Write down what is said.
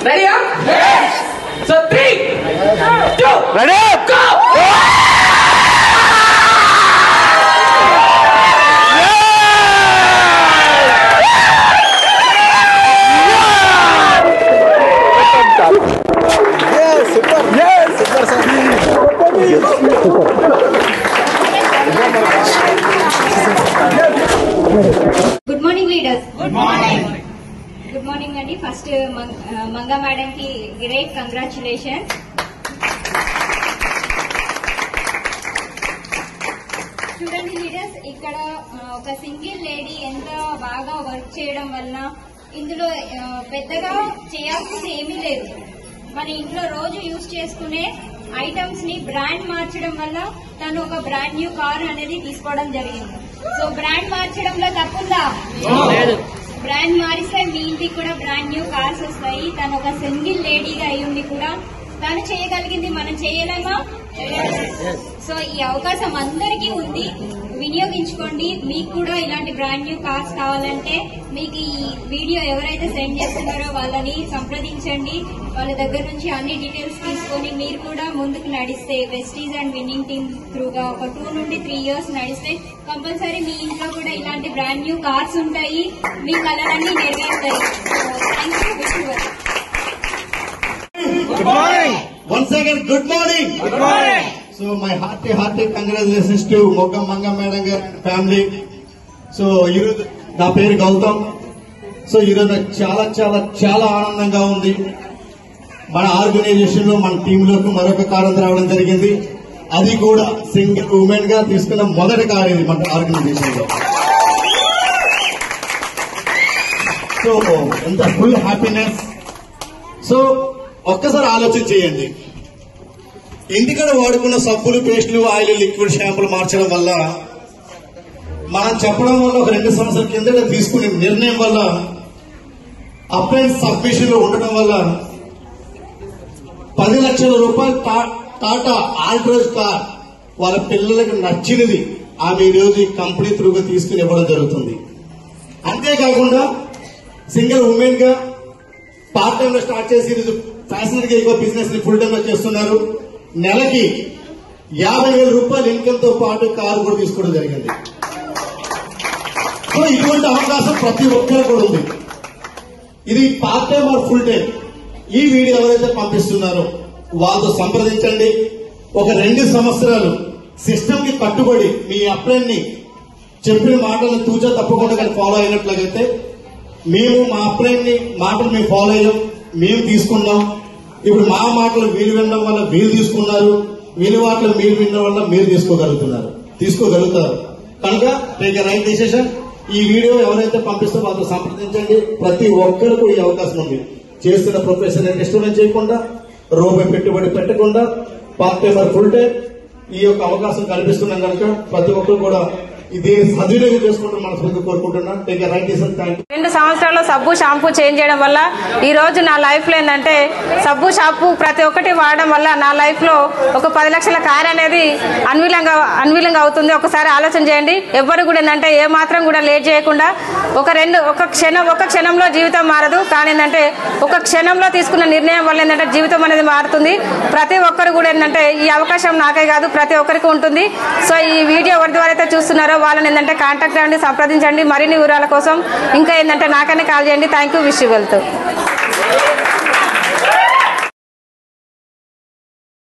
రెడీయా? So 3, 2, ready go! Good morning, leaders. Good morning. Good morning, Andy. First, Manga Madam ki great congratulations. చూడండి leaders, ఇక్కడ ఒక single lady ఎంత బాగా work చేయడం వల్ల ఇందులో పెద్దగా చేయాల్సింది ఏమీ లేదు. మన ఇంట్లో రోజు యూజ్ చేసుకునే ఐటమ్స్ ని బ్రాండ్ మార్చడం వల్ల తను ఒక బ్రాండ్ న్యూ కార్ అనేది తీసుకోవడం జరిగింది. సో బ్రాండ్ మార్చడంలో తప్పుందా? బ్రాండ్ మారిస్తే మీ ఇంటికి కూడా బ్రాండ్ న్యూ కార్స్ వస్తాయి. తను ఒక సింగిల్ లేడీగా అయ్యుండి కూడా తను చేయగలిగింది, మనం చేయలేమా? సో ఈ అవకాశం అందరికీ ఉంది, వినియోగించుకోండి. మీకు కూడా ఇలాంటి బ్రాండ్ న్యూ కార్స్ కావాలంటే మీకు ఈ వీడియో ఎవరైతే సెండ్ చేస్తున్నారో వాళ్ళని సంప్రదించండి. వాళ్ళ దగ్గర నుంచి అన్ని డీటెయిల్స్ తీసుకొని మీరు కూడా ముందుకు నడిస్తే వెస్టీజ్ అండ్ విన్నింగ్ టీమ్ త్రూగా ఒక 2 నుండి 3 ఇయర్స్ నడిస్తే కంపల్సరీ మీ ఇంట్లో కూడా ఇలాంటి బ్రాండ్ న్యూ కార్స్ ఉంటాయి, మీ కలలన్నీ నెరవేరుతాయి. Thank you. Good morning. Once again, good morning. Good morning. So my hearty congratulations to Moggam Manga Madam garu and family. So ఈరోజు నా పేరు గౌతమ్. సో ఈరోజు చాలా ఆనందంగా ఉంది. మన ఆర్గనైజేషన్ లో మన టీమ్ లోకి మరొక కారు రావడం జరిగింది. అది కూడా సింగిల్ ఉమెన్ గా తీసుకున్న మొదటి కారు ఇది మన ఆర్గనైజేషన్ లో. సో ఎంత ఫుల్ హ్యాపీనెస్. సో ఒక్కసారి ఆలోచన చేయండి, ఇంటికాడ వాడుకున్న సబ్బులు, పేస్టులు, ఆయిల్, లిక్విడ్, షాంపులు మార్చడం వల్ల, మనం చెప్పడం వల్ల ఒక 2 సంవత్సరాల కిందట తీసుకునే నిర్ణయం వల్ల, అప్లయన్స్ సబ్మిషన్ లో ఉండటం వల్ల 10 లక్షల రూపాయలు టాటా ఆల్ట్రోజ్ కార్ వాళ్ళ పిల్లలకు నచ్చినది ఆమె ఈరోజు ఈ కంపెనీ త్రూగా తీసుకుని ఇవ్వడం జరుగుతుంది. అంతేకాకుండా సింగిల్ ఉమెన్ గా పార్ట్ టైం లో స్టార్ట్ చేసి ఈరోజు ఫ్యాషన్ గా ఎక్కువ బిజినెస్ ని ఫుల్ టైం లో చేస్తున్నారు. నెలకి 50,000 రూపాయలు ఇన్కమ్ తో పాటు కారు కూడా తీసుకోవడం జరిగింది. సో ఇటువంటి అవకాశం ప్రతి ఒక్కరు కూడా ఉంది. ఇది part time or full time. ఈ వీడియో ఎవరైతే పంపిస్తున్నారో వాళ్ళతో సంప్రదించండి. ఒక 2 సంవత్సరాలు సిస్టమ్ కి కట్టుబడి మీ అప్లైన్ ని చెప్పిన మాటలను తూచా తప్పకుండా కానీ ఫాలో అయినట్లయితే, మేము మా అప్లైన్ ని మాటలు మేము ఫాలో అయ్యాం, మేము తీసుకున్నాం. ఇప్పుడు మా మాటలు వీళ్ళు వినడం వల్ల వీళ్ళు తీసుకున్నారు, వీళ్ళ మాటలు మీరు వినడం వల్ల మీరు తీసుకోగలుగుతారు. కనుక టేక్ ఎ రైట్ డిసిషన్. ఈ వీడియో ఎవరైతే పంపిస్తారో వాళ్ళతో సంప్రదించండి. ప్రతి ఒక్కరికి ఈ అవకాశం ఉంది. చేస్తున్న ప్రొఫెషన్ డిస్టర్బెన్స్ చేయకుండా, రూపాయి పెట్టుబడి పెట్టకుండా, పార్ట్ టైం ఫుల్ టైం ఈ యొక్క అవకాశం కల్పిస్తున్నాం కనుక ప్రతి ఒక్కరు కూడా ఇది సద్వినియోగం చేసుకుంటూ మనస్ఫూర్తిగా కోరుకుంటున్నాం. Take a right decision. Thank you. 2 సంవత్సరాల్లో సబ్బు షాంపూ చేంజ్ చేయడం వల్ల ఈ రోజు నా లైఫ్ లో ఏంటంటే సబ్బు షాంపూ ప్రతి ఒక్కటి వాడడం వల్ల నా లైఫ్ లో ఒక 10 లక్షల కార్ అనేది అన్వీలంగా అవుతుంది. ఒకసారి ఆలోచన చేయండి. ఎవరు కూడా ఏంటంటే ఏ మాత్రం కూడా లేట్ చేయకుండా ఒక క్షణంలో జీవితం మారదు, కానీ ఏంటంటే ఒక క్షణంలో తీసుకున్న నిర్ణయం వల్ల ఏంటంటే జీవితం అనేది మారుతుంది. ప్రతి ఒక్కరు కూడా ఏంటంటే ఈ అవకాశం నాకే కాదు ప్రతి ఒక్కరికి ఉంటుంది. సో ఈ వీడియో ఎవరి ద్వారా అయితే చూస్తున్నారో వాళ్ళని ఏంటంటే కాంటాక్ట్ అవ్వండి, సంప్రదించండి. మరిన్ని వివరాల కోసం ఇంకా ఏంటంటే నాకనే కాల్ చేయండి. Thank you. Wish you wealth.